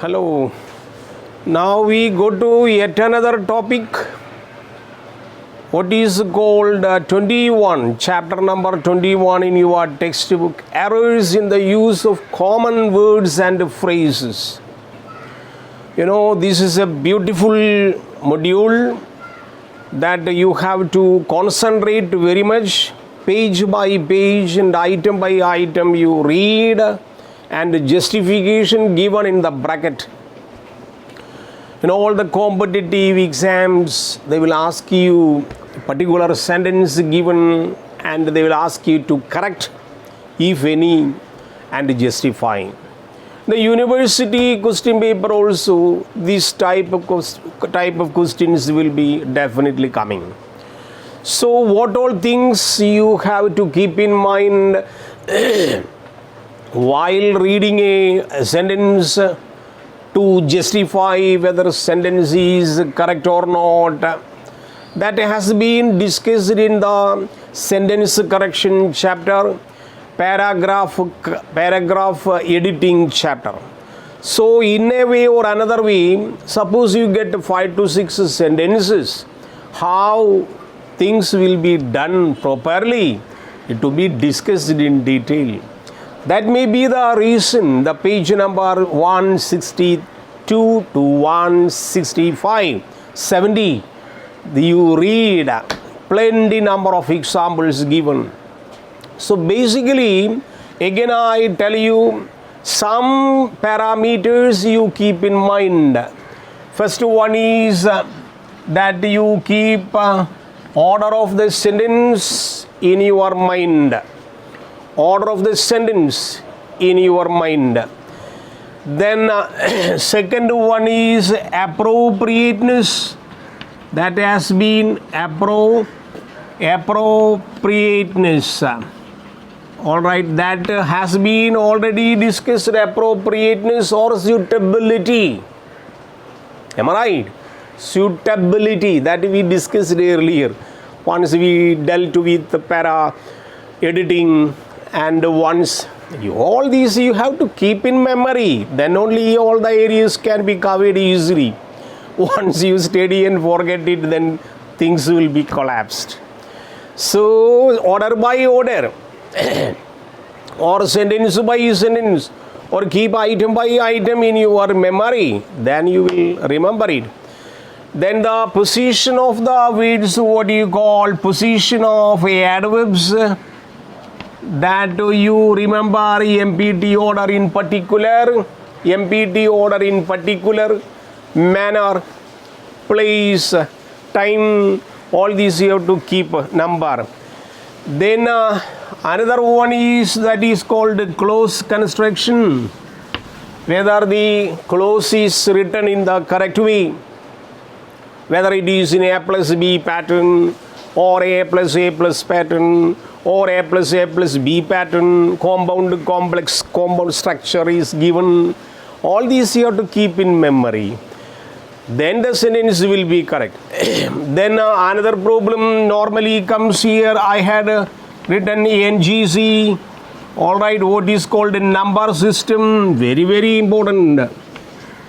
Hello. Now we go to yet another topic. What is called 21, chapter number 21 in your textbook, errors in the use of common words and phrases. You know, this is a beautiful module that you have to concentrate very much, page by page and item by item you read, and justification given in the bracket. In all the competitive exams, they will ask you a particular sentence given and they will ask you to correct, if any, and justify. The university question paper also, this type of questions will be definitely coming. So what all things you have to keep in mind while reading a sentence to justify whether sentence is correct or not, that has been discussed in the sentence correction chapter, paragraph editing chapter. So in a way or another way, suppose you get 5 to 6 sentences, how things will be done properly, it will be discussed in detail. That may be the reason the page number 162 to 165, 70, you read plenty number of examples given. So basically, again I tell you, some parameters you keep in mind. First one is that you keep order of the sentence in your mind. Order of the sentence in your mind. Then second one is appropriateness. That has been appropriateness. All right, that has been already discussed, appropriateness or suitability. Am I right? Suitability, that we discussed earlier. Once we dealt with the para editing, and once all these you have to keep in memory, then only all the areas can be covered easily. Once you study and forget it, then things will be collapsed. So order by order or sentence by sentence, or keep item by item in your memory, then you will remember it. Then the position of the words, what you call position of adverbs, that you remember MPT order in particular, manner, place, time, all these you have to keep number. Then another one is that is called clause construction, whether the clause is written in the correct way, whether it is in A plus B pattern or A plus pattern or A plus B pattern, compound, complex, compound structure is given. All these you have to keep in memory. Then the sentence will be correct. Then another problem normally comes here. I had written NGC. All right, what is called a number system. Very, very important.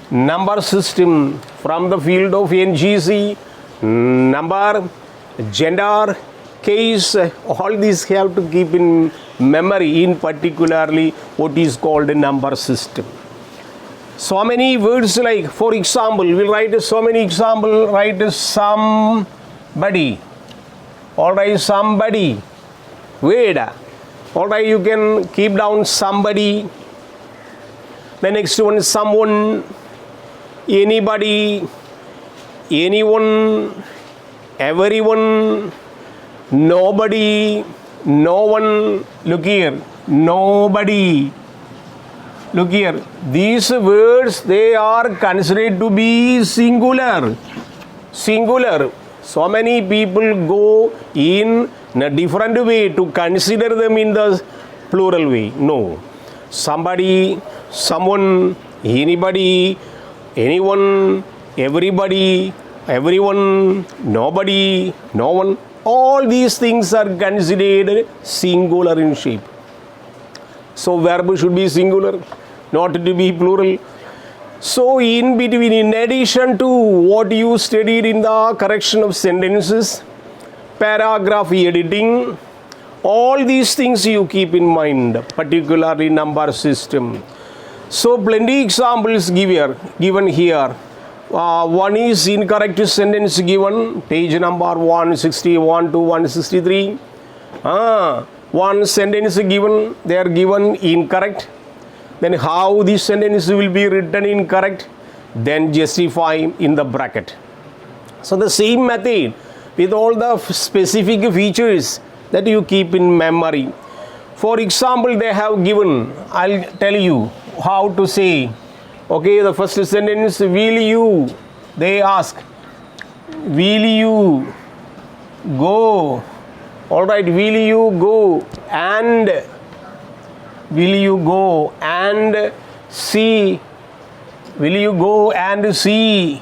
Number system from the field of NGC. Number, gender, case, all these have to keep in memory, in particularly what is called a number system. So many words, like for example, we'll write so many example, write somebody. All right, somebody. Wait. All right, you can keep down somebody. The next one is someone, anybody, anyone, everyone, nobody, no one. Look here, nobody. Look here, these words, they are considered to be singular. Singular. So many people go in a different way to consider them in the plural way. No. Somebody, someone, anybody, anyone, everybody, everyone, nobody, no one. All these things are considered singular in shape. So verb should be singular, not to be plural. So in between, in addition to what you studied in the correction of sentences, paragraph editing, all these things you keep in mind, particularly number system. So plenty examples given here. One is incorrect sentence given, page number 161 to 163. One sentence given, they are given incorrect. Then how this sentence will be written incorrect, then justify in the bracket. So the same method with all the specific features that you keep in memory. For example, they have given, I'll tell you how to say. Okay, the first sentence, will you, they ask, will you go? All right, will you go and, will you go and see, will you go and see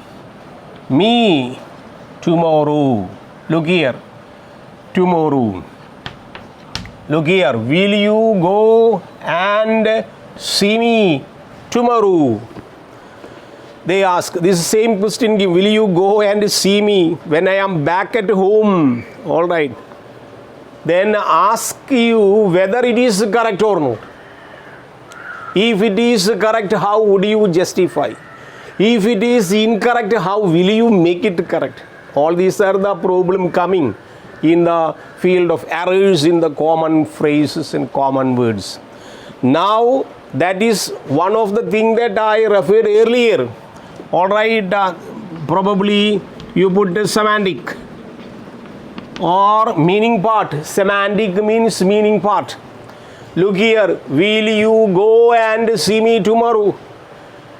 me tomorrow? Look here, tomorrow. Look here, will you go and see me tomorrow? They ask this same question, will you go and see me when I am back at home? All right. Then ask you whether it is correct or not. If it is correct, how would you justify? If it is incorrect, how will you make it correct? All these are the problem coming in the field of errors in the common phrases and common words. Now, that is one of the things that I referred earlier. All right, probably you put the semantic or meaning part. Semantic means meaning part. Look here, will you go and see me tomorrow?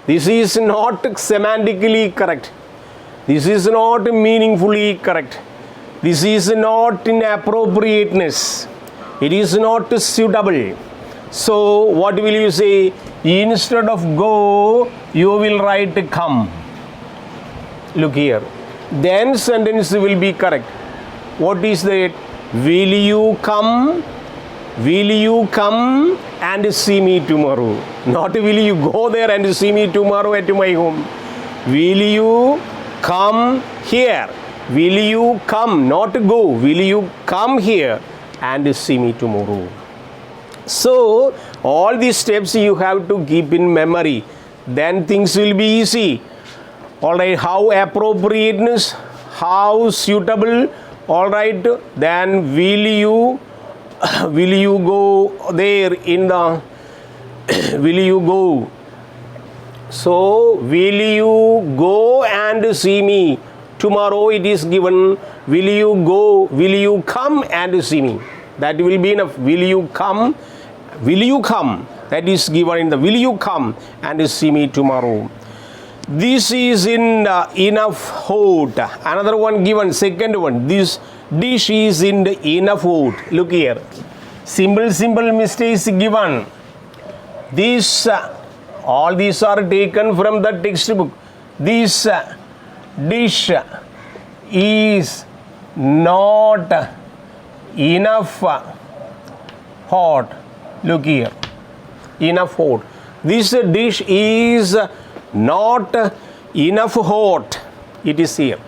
This is not semantically correct. This is not meaningfully correct. This is not in appropriateness. It is not suitable. So what will you say? Instead of go, you will write come. Look here. Then sentence will be correct. What is that? Will you come? Will you come and see me tomorrow? Not will you go there and see me tomorrow at my home. Will you come here? Will you come? Not go. Will you come here and see me tomorrow? So all these steps you have to keep in memory. Then things will be easy. All right. How appropriateness? How suitable? All right. Then will you go there in the will you go? So will you go and see me tomorrow? It is given, will you go, will you come and see me? That will be enough. Will you come? Will you come? That is given in the will you come and see me tomorrow? This is in enough hot. Another one given, second one. This dish is in the enough hot. Look here. Simple mistakes given. This all these are taken from the textbook. This dish is not enough hot. Look here. Enough hot. This dish is not enough hot. It is here.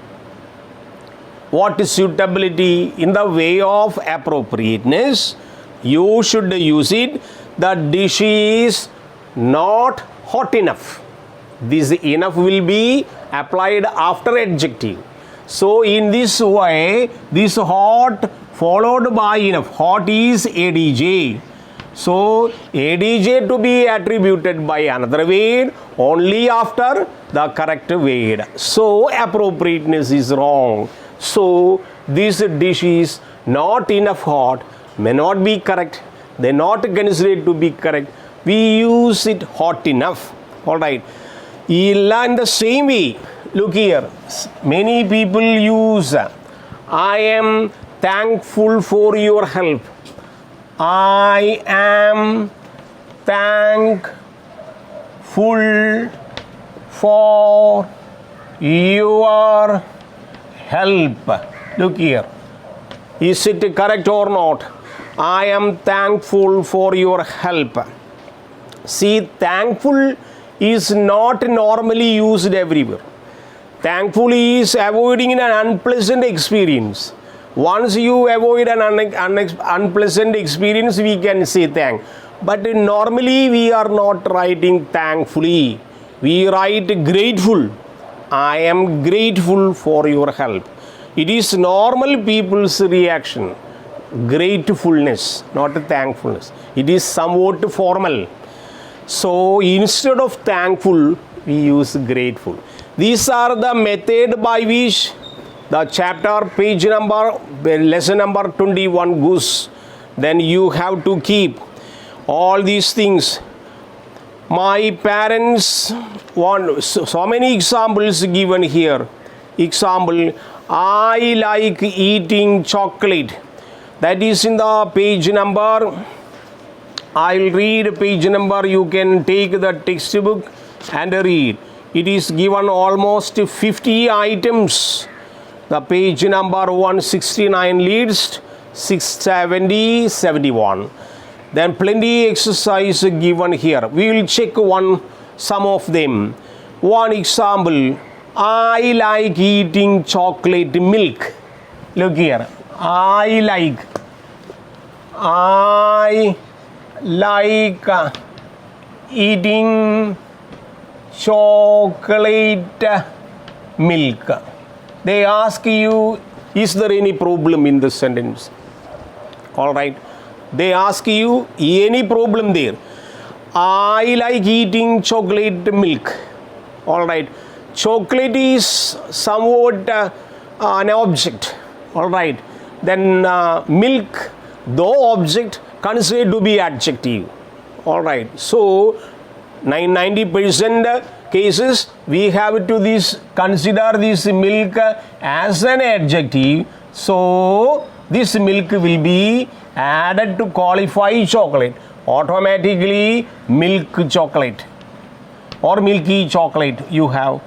What is suitability? In the way of appropriateness, you should use it. The dish is not hot enough. This enough will be applied after adjective. So in this way, this hot followed by enough. Hot is adj. So adj to be attributed by another word only after the correct word. So appropriateness is wrong. So this dish is not enough hot, may not be correct. They not considered to be correct. We use it hot enough. All right. In the same way, look here. Many people use I am thankful for your help. I am thankful for your help. Look here. Is it correct or not? I am thankful for your help. See, thankful is not normally used everywhere. Thankfully is avoiding an unpleasant experience. Once you avoid an unpleasant experience, we can say thank. But normally we are not writing thankfully. We write grateful. I am grateful for your help. It is normal people's reaction. Gratefulness, not thankfulness. It is somewhat formal. So instead of thankful, we use grateful. These are the method by which the chapter, page number, lesson number 21 goes. Then you have to keep all these things. My parents want so many examples given here. Example, I like eating chocolate. That is in the page number. I'll read page number. You can take the textbook and read. It is given almost 50 items. The page number 169 leads 670, 71. Then plenty exercise given here. We will check some of them. One example, I like eating chocolate milk. Look here. I like eating chocolate milk. They ask you, is there any problem in this sentence? All right. They ask you, any problem there? I like eating chocolate milk. All right. Chocolate is somewhat an object. All right. Then milk, though object, considered to be adjective. All right. So 90% cases we have to consider this milk as an adjective. So this milk will be added to qualify chocolate. Automatically milk chocolate or milky chocolate. You have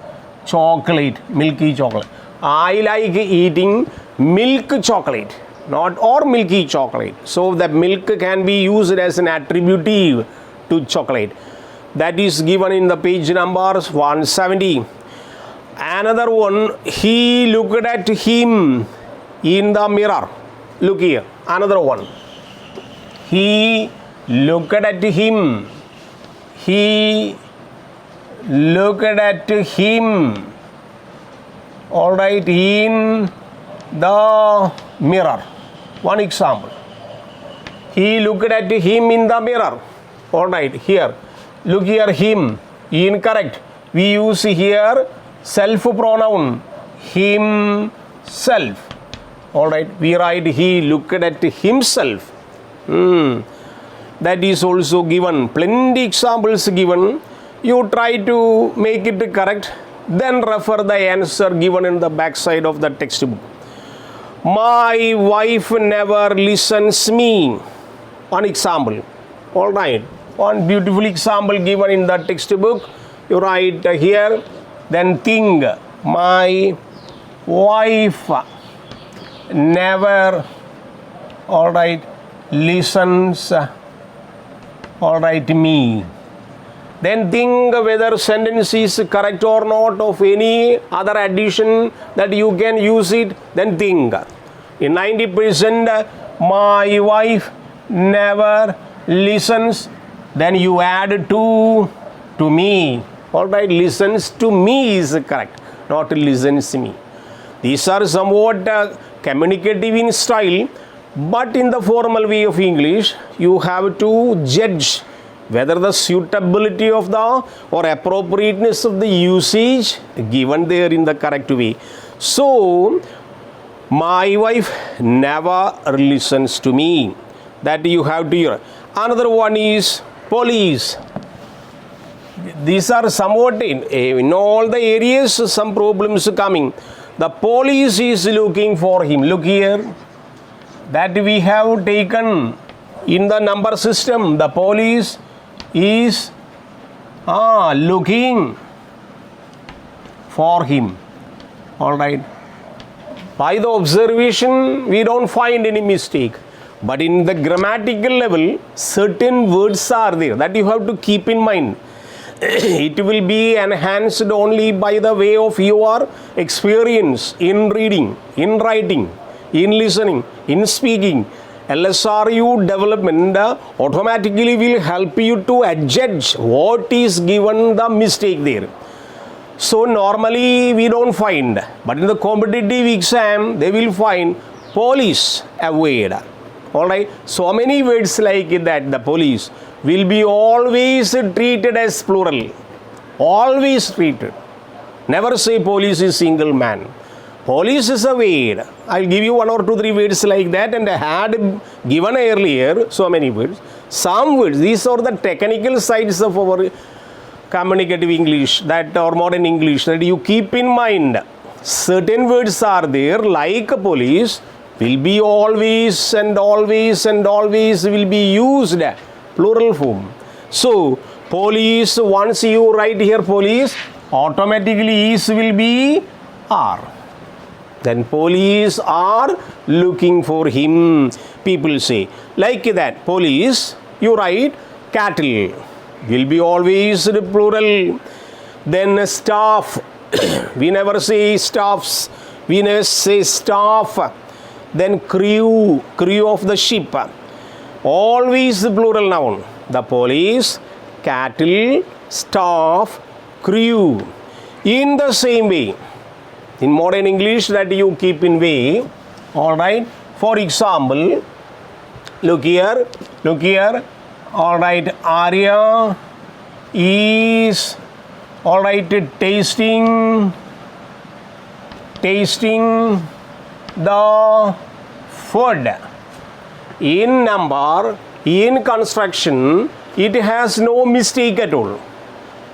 chocolate, milky chocolate. I like eating milk chocolate, not or milky chocolate. So the milk can be used as an attributive to chocolate. That is given in the page numbers 170. Another one, he looked at him in the mirror. Look here, another one. He looked at him. He looked at him. All right, in the mirror. One example. He looked at him in the mirror. All right, here. Look here, him. Incorrect. We use here self pronoun. Himself. All right, we write he looked at himself. That is also given. Plenty examples given. You try to make it correct. Then refer the answer given in the back side of the textbook. My wife never listens me. One example. All right. One beautiful example given in the textbook. You write here. Then think. My wife never, all right, listens, all right, me. Then think whether sentence is correct or not of any other addition that you can use it. Then think. In 90%, my wife never listens. Then you add to me. All right, listens to me is correct, not listens me. These are somewhat communicative in style, but in the formal way of English, you have to judge whether the suitability of the or appropriateness of the usage given there in the correct way. So, my wife never listens to me. That you have to hear. Another one is police. These are somewhat in all the areas some problems coming. The police is looking for him. Look here. That we have taken in the number system. The police is looking for him. All right. By the observation, we don't find any mistake. But in the grammatical level, certain words are there that you have to keep in mind. it will be enhanced only by the way of your experience in reading, in writing, in listening, in speaking. LSRU development automatically will help you to adjudge what is given the mistake there. So normally we don't find, but in the competitive exam they will find police avoid. Alright, so many words like that, the police will be always treated as plural. Always treated. Never say police is single man. Police is a word. I'll give you 1 or 2, 3 words like that, and I had given earlier so many words. Some words, these are the technical sides of our communicative English that or modern English that you keep in mind. Certain words are there like police will be always and always and always will be used plural form. So police, once you write here police, automatically is will be are. Then police are looking for him, people say. Like that, police, you write cattle, will be always the plural. Then staff, we never say staffs, we never say staff. Then crew, crew of the ship, always the plural noun. The police, cattle, staff, crew. In the same way, in modern English that you keep in way, alright. For example, look here, alright, Arya is, alright, tasting the food. In number, in construction, it has no mistake at all.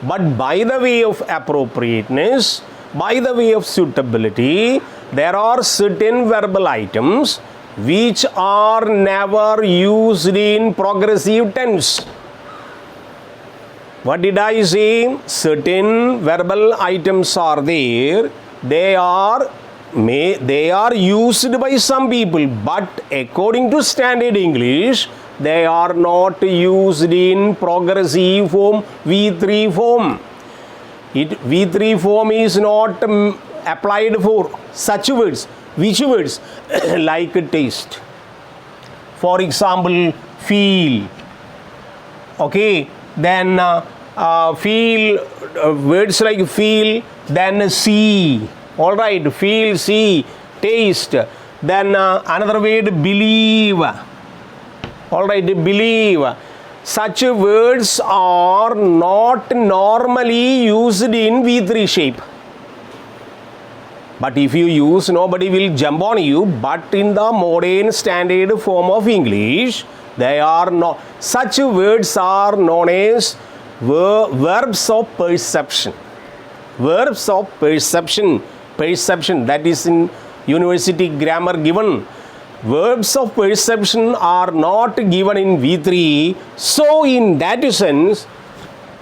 But by the way of appropriateness, by the way of suitability, there are certain verbal items which are never used in progressive tense. What did I say? Certain verbal items are there. They are used by some people, but according to standard English, they are not used in progressive form, V3 form. V3 form is not applied for such words. Which words? Like taste. For example, feel. Okay, then feel, words like feel, then see. Alright, feel, see, taste. Then another word, believe. Alright, believe. Such words are not normally used in V3 shape. But if you use, nobody will jump on you. But in the modern standard form of English, they are not. Such words are known as verbs of perception. Verbs of perception. Perception, that is in university grammar given. Verbs of perception are not given in V3. So in that sense,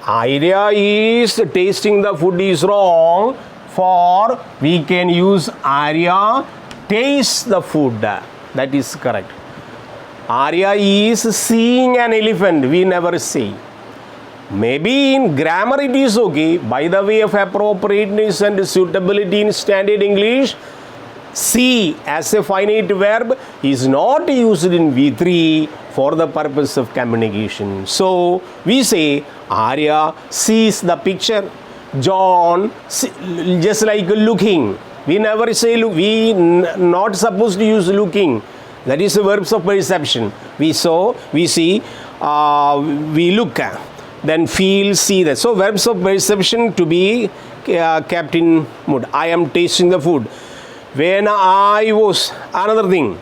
idea is tasting the food is wrong. For we can use Arya taste the food. That is correct. Arya is seeing an elephant. We never say. Maybe in grammar it is okay. By the way of appropriateness and suitability in standard English, see as a finite verb is not used in V3 for the purpose of communication. So we say Arya sees the picture. John, just like looking. We never say look. We not supposed to use looking. That is the verbs of perception. We saw, we see, we look. Then feel, see that. So verbs of perception to be kept in mood. I am tasting the food. When I was, another thing.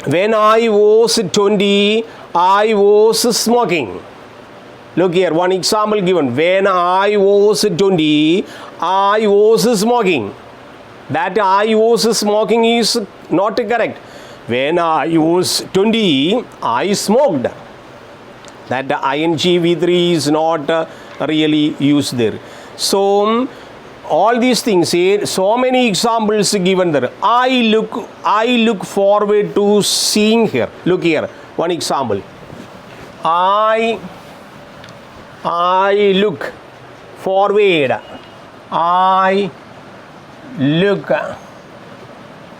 When I was 20, I was smoking. Look here, one example given. When I was 20, I was smoking. That I was smoking is not correct. When I was 20, I smoked. That ing V3 is not really used there. So all these things here, so many examples given there. I look forward to seeing here. Look here, one example. I look forward. I look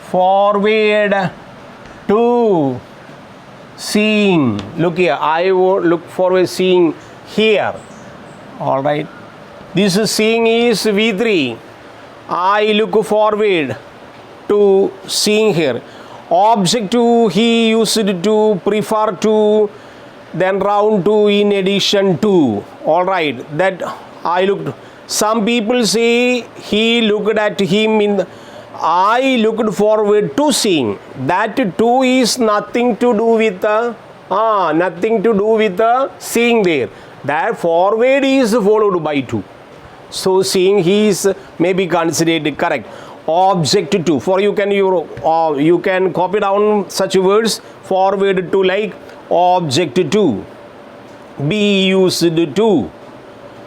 forward to seeing. Look here. I look forward seeing here. All right. This seeing is V3. I look forward to seeing here. Object to, he used to, prefer to, then round to, in addition to. All right. That I looked. Some people say he looked at him in the, I looked forward to seeing. That to is nothing to do with nothing to do with seeing there. That forward is followed by to. So seeing he is may be considered correct. Object to. For you can copy down such words forward to like object to, be used to,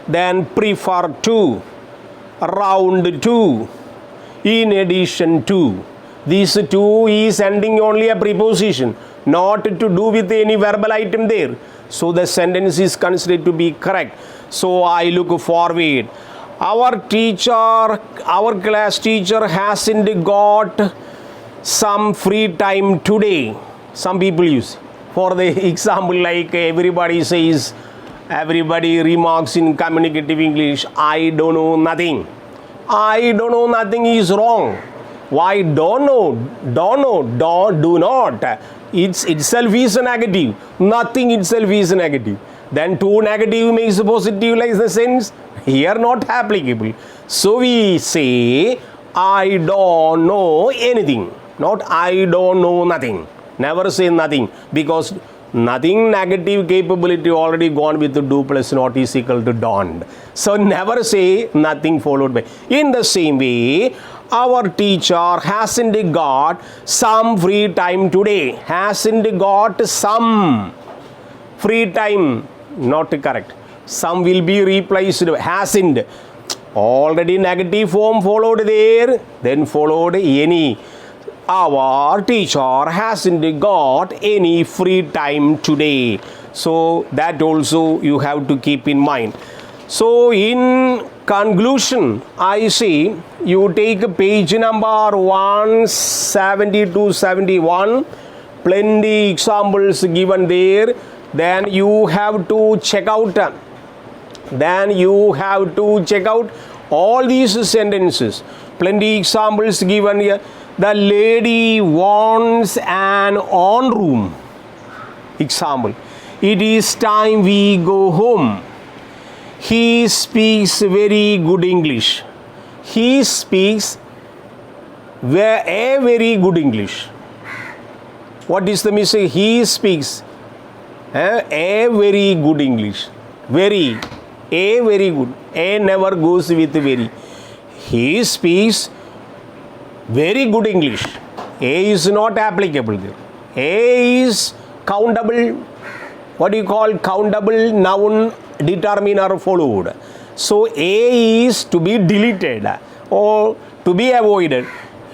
then prefer to, round to, in addition to. This to is ending only a preposition, not to do with any verbal item there. So the sentence is considered to be correct. So I look forward. Our class teacher hasn't got some free time today. Some people use. For the example, like everybody remarks in communicative English, I don't know nothing. I don't know nothing is wrong. Why don't know, do not. It's itself is a negative. Nothing itself is a negative. Then to negative makes a positive like the sense. Here not applicable. So we say I don't know anything. Not I don't know nothing. Never say nothing, because nothing negative capability already gone with the do plus not is equal to don't. So never say nothing followed by. In the same way, our teacher hasn't got some free time today. Hasn't got some free time. Not correct. Some will be replaced. Hasn't. Already negative form followed there. Then followed any. Our teacher hasn't got any free time today. So that also you have to keep in mind. So in conclusion, I say you take page number 170 to 71. Plenty examples given there. Then you have to check out. All these sentences. Plenty examples given here. The lady wants an on room. Example. It is time we go home. He speaks very good English. He speaks a very good English. What is the mistake? He speaks a very good English. Very good. A never goes with very. He speaks very good English. A is not applicable there. A is countable. What do you call countable noun determiner followed. So A is to be deleted or to be avoided.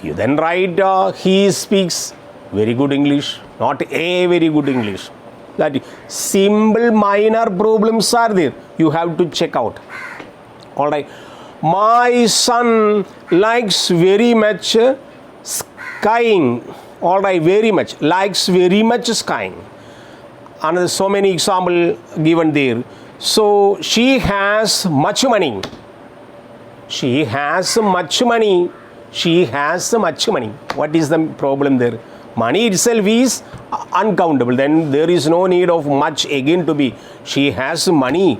You then write he speaks very good English, not a very good English. That simple minor problems are there. You have to check out. All right. My son likes very much skiing. All right, very much. Likes very much skiing. And so many examples given there. So she has much money. She has much money. She has much money. What is the problem there? Money itself is uncountable. Then there is no need of much again to be. She has money.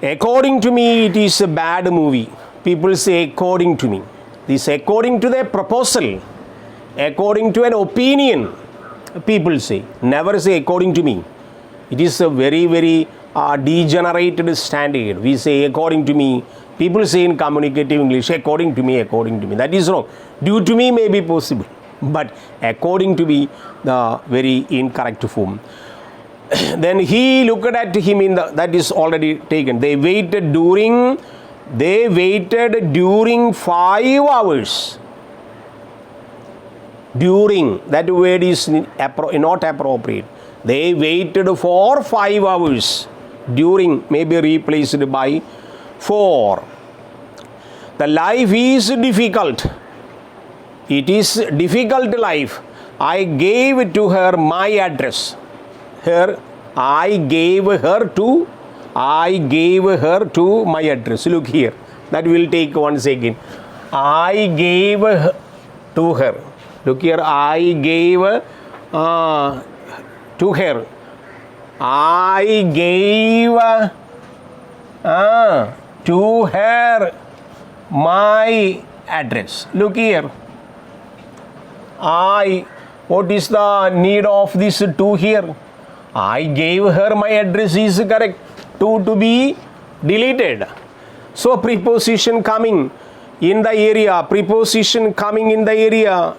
According to me, it is a bad movie. People say according to me. This according to their proposal. According to an opinion. People say. Never say according to me. It is a very, very degenerated standard. We say according to me. People say in communicative English, according to me, according to me. That is wrong. Due to me may be possible. But according to me, the very incorrect form. Then he looked at him in the, that is already taken. They waited during 5 hours. During, that word is not appropriate. They waited for 5 hours. During may be replaced by 4. The life is difficult. It is difficult life. I gave to her my address. I gave her to my address. Look here. That will take one second. I gave to her. Look here. I gave to her. I gave to her my address. Look here. What is the need of this to here? I gave her my address is correct. To be deleted. So preposition coming in the area,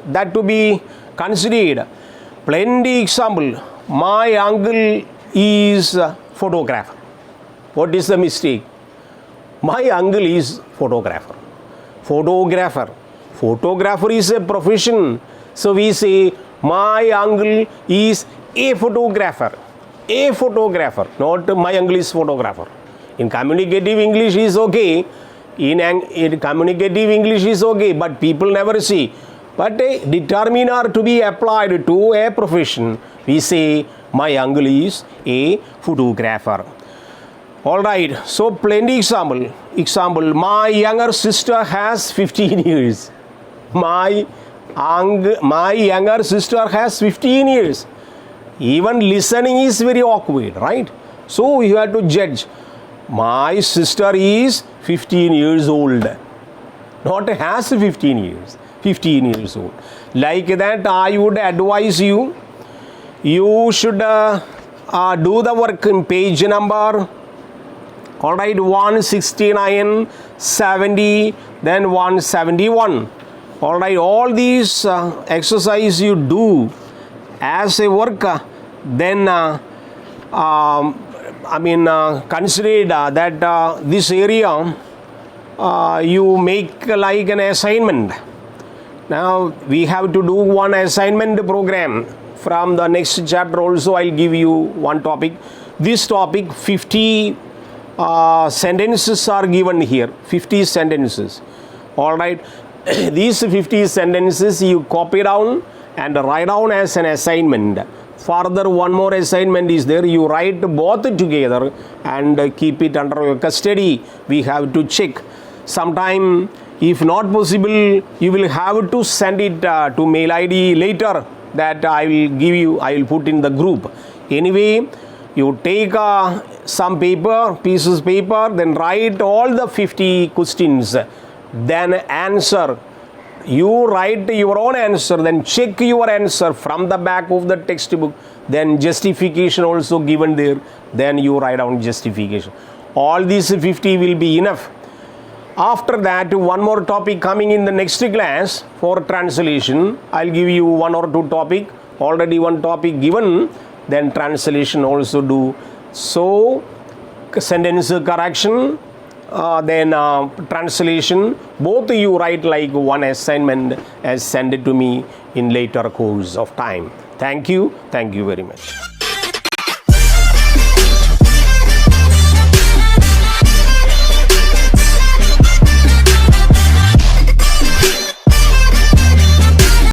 that to be considered. Plenty example. My uncle is a photographer. What is the mistake? My uncle is photographer. Photographer is a profession. So we say my uncle is a photographer. Not my uncle is photographer. In communicative English is okay. In communicative English is okay, but people never see. But a determiner to be applied to a profession, we say my uncle is a photographer. Alright, so plenty example. My younger sister has 15 years. My younger sister has 15 years. Even listening is very awkward, right? So you have to judge. My sister is 15 years old. Not has 15 years. 15 years old. Like that, I would advise you should do the work in page number 169, 70, then 171. Alright, all these exercise you do as a work, then consider that this area you make like an assignment. Now we have to do one assignment program. From the next chapter also I'll give you one topic. This topic 50 sentences are given here. 50 sentences. Alright. These 50 sentences you copy down and write down as an assignment. Further, one more assignment is there. You write both together and keep it under your custody. We have to check. Sometime, if not possible, you will have to send it to mail ID later. That I will put in the group. Anyway, you take some pieces of paper, then write all the 50 questions. Then answer. You write your own answer, then check your answer from the back of the textbook. Then justification also given there. Then you write down justification. All these 50 will be enough. After that, one more topic coming in the next class for translation. I'll give you one or two topic. Already one topic given. Then translation also do. So, sentence correction. Then translation, both you write like one assignment as send it to me in later course of time. Thank you very much.